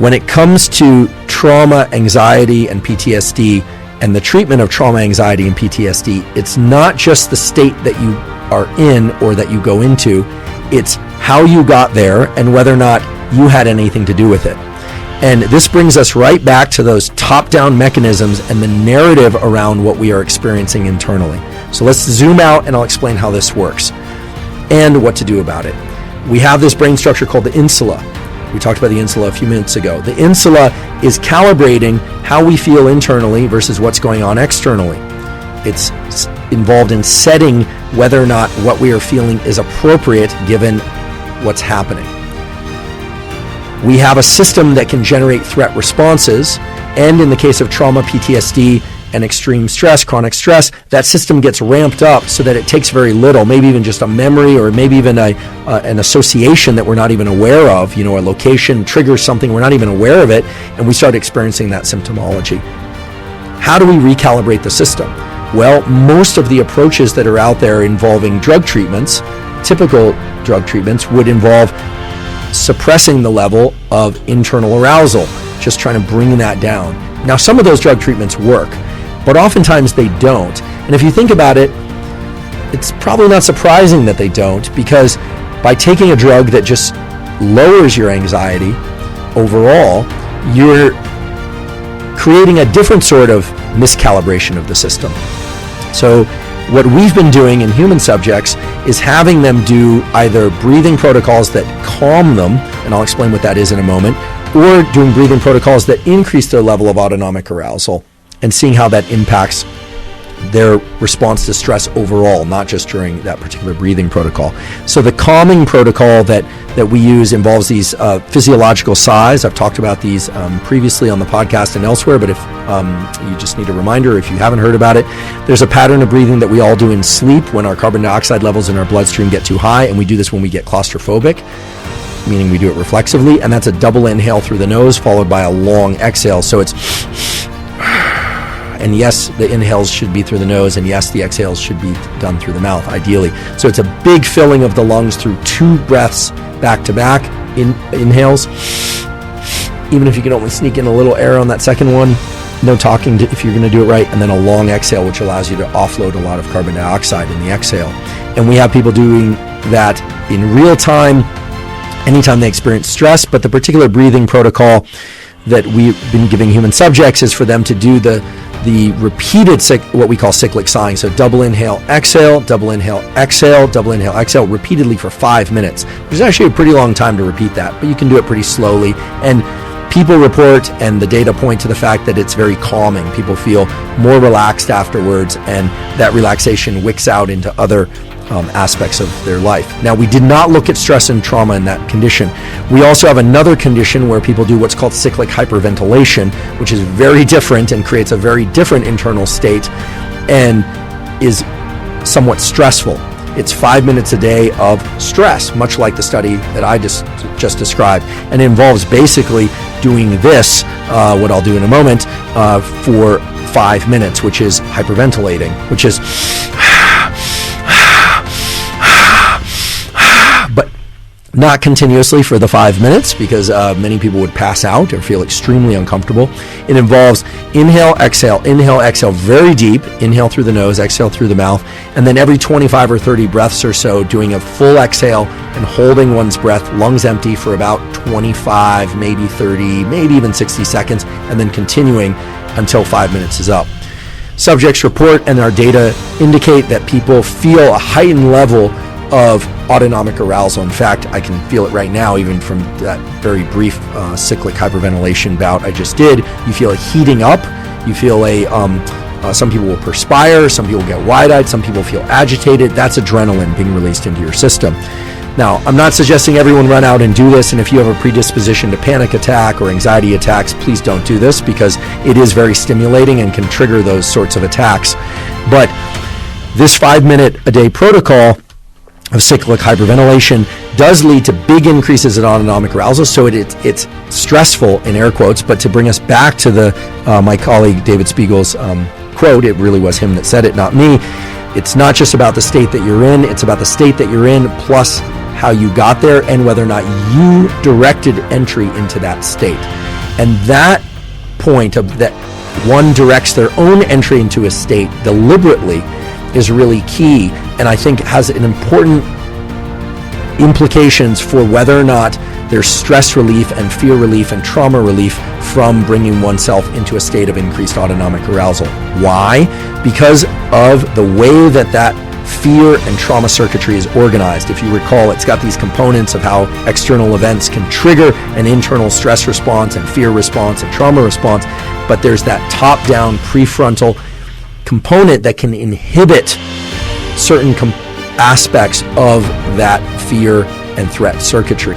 When it comes to trauma, anxiety, and PTSD, and the treatment of trauma, anxiety, and PTSD, it's not just the state that you are in or that you go into, it's how you got there and whether or not you had anything to do with it. And this brings us right back to those top-down mechanisms and the narrative around what we are experiencing internally. So let's zoom out and I'll explain how this works and what to do about it. We have this brain structure called the insula. We talked about the insula a few minutes ago. The insula is calibrating how we feel internally versus what's going on externally. It's involved in setting whether or not what we are feeling is appropriate given what's happening. We have a system that can generate threat responses, and in the case of trauma, PTSD, and extreme stress, chronic stress, that system gets ramped up so that it takes very little, maybe even just a memory or maybe even an association that we're not even aware of, a location triggers something, we're not even aware of it, and we start experiencing that symptomology. How do we recalibrate the system? Well, most of the approaches that are out there involving drug treatments, typical drug treatments, would involve suppressing the level of internal arousal, just trying to bring that down. Now, some of those drug treatments work, but oftentimes they don't. And if you think about it, it's probably not surprising that they don't, because by taking a drug that just lowers your anxiety overall, you're creating a different sort of miscalibration of the system. So what we've been doing in human subjects is having them do either breathing protocols that calm them, and I'll explain what that is in a moment, or doing breathing protocols that increase their level of autonomic arousal and seeing how that impacts their response to stress overall, not just during that particular breathing protocol. So the calming protocol that we use involves these physiological sighs. I've talked about these previously on the podcast and elsewhere, but if you just need a reminder, if you haven't heard about it, there's a pattern of breathing that we all do in sleep when our carbon dioxide levels in our bloodstream get too high, and we do this when we get claustrophobic, meaning we do it reflexively, and that's a double inhale through the nose followed by a long exhale. So it's and yes, the inhales should be through the nose, and yes, the exhales should be done through the mouth, ideally. So it's a big filling of the lungs through 2 breaths back to back, inhales. Even if you can only sneak in a little air on that second one, no talking if you're going to do it right, and then a long exhale, which allows you to offload a lot of carbon dioxide in the exhale. And we have people doing that in real time, anytime they experience stress, but the particular breathing protocol that we've been giving human subjects is for them to do the repeated what we call cyclic sighing. So double inhale, exhale, double inhale, exhale, double inhale, exhale, repeatedly for 5 minutes. There's actually a pretty long time to repeat that, but you can do it pretty slowly. And people report, and the data point to the fact that it's very calming. People feel more relaxed afterwards, and that relaxation wicks out into other aspects of their life. Now, we did not look at stress and trauma in that condition. We also have another condition where people do what's called cyclic hyperventilation, which is very different and creates a very different internal state and is somewhat stressful. It's 5 minutes a day of stress, much like the study that I just described, and it involves basically doing this, what I'll do in a moment, for 5 minutes, which is hyperventilating, which is not continuously for the 5 minutes, because many people would pass out or feel extremely uncomfortable. It involves inhale, exhale, very deep, inhale through the nose, exhale through the mouth, and then every 25 or 30 breaths or so doing a full exhale and holding one's breath, lungs empty, for about 25, maybe 30, maybe even 60 seconds, and then continuing until 5 minutes is up. Subjects report, and our data indicate that people feel a heightened level of autonomic arousal. In fact, I can feel it right now, even from that very brief cyclic hyperventilation bout I just did. You feel it heating up. You feel some people will perspire, some people get wide-eyed, some people feel agitated. That's adrenaline being released into your system. Now, I'm not suggesting everyone run out and do this, and if you have a predisposition to panic attack or anxiety attacks, please don't do this, because it is very stimulating and can trigger those sorts of attacks. But this 5 minute a day protocol of cyclic hyperventilation does lead to big increases in autonomic arousal, so it's stressful in air quotes. But to bring us back to my colleague David Spiegel's quote, it really was him that said it, not me. It's not just about the state that you're in, it's about the state that you're in plus how you got there and whether or not you directed entry into that state. And that point of that one directs their own entry into a state deliberately is really key, and I think has an important implications for whether or not there's stress relief and fear relief and trauma relief from bringing oneself into a state of increased autonomic arousal. Why? Because of the way that fear and trauma circuitry is organized. If you recall, it's got these components of how external events can trigger an internal stress response and fear response and trauma response, but there's that top-down prefrontal component that can inhibit certain aspects of that fear and threat circuitry.